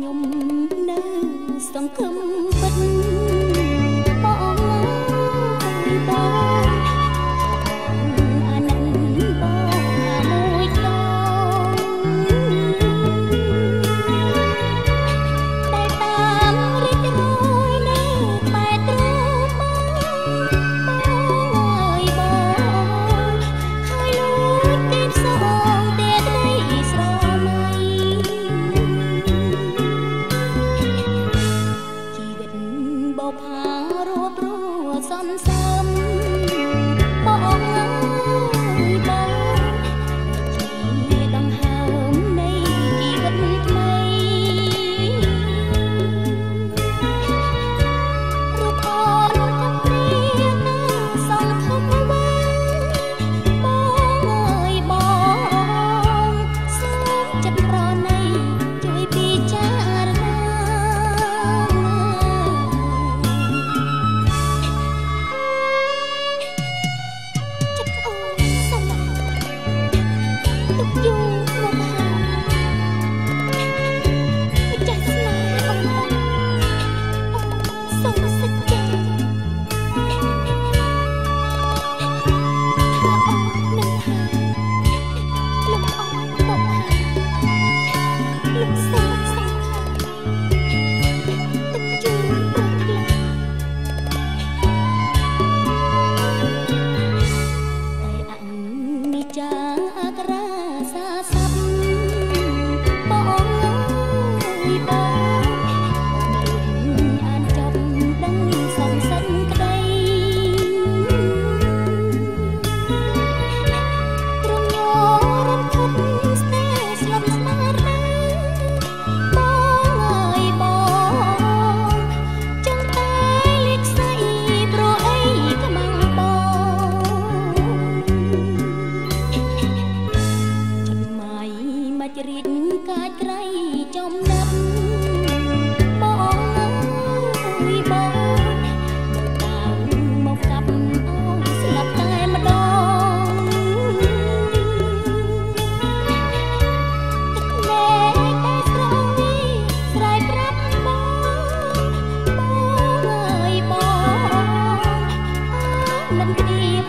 ខ្ញុំនៅសង្ឃឹមពិតបងអើយបងអាណិតបងណាមួយខ្លោតែតាមរិចរយនៅក្បែរទ្រូងបងអើយបងហើយលួចគេផ្សងតែដីស្រមៃជីវិតបោផារួបរួសំសើមបងអើយបងជាដង្ហើមនៃជីវិតថ្មីរូបអូនចាប់ព្រាកាសង្ឃឹមវិញបងអើយបងសូមចិត្តប្រណីជួយពិចារណា ចិត្តអូនសំឡេងទុកយូរមកហើយម្ចាស់ស្នេហ៍អូនសូមសច្ចាថាអូននឹងហើយលំអងតបហើយលំសោកសង្ខារទុកយូរព្រោះធ្លាប់ តែអនិច្ចាអក្រាសាស័ព្ទបងអើយបងមិនអានចប់ដឹងសំសិនក្តីទ្រង់ញរំភត់ស្នេហ៍ស្លាប់ស្មារតីបងអើយបងចង់តែលេខស្អីព្រោះអីខ្មាំងបងចត់ម៉ៃមករៀបកាចក្រៃចំណាប់បងអើយបងនៅតាមមកកាប់អូនស្លាប់តែម្ដងទឹកលេតែស្រងនេះស្រែកប្រាប់បងបងអើយបងមិនព្រៀប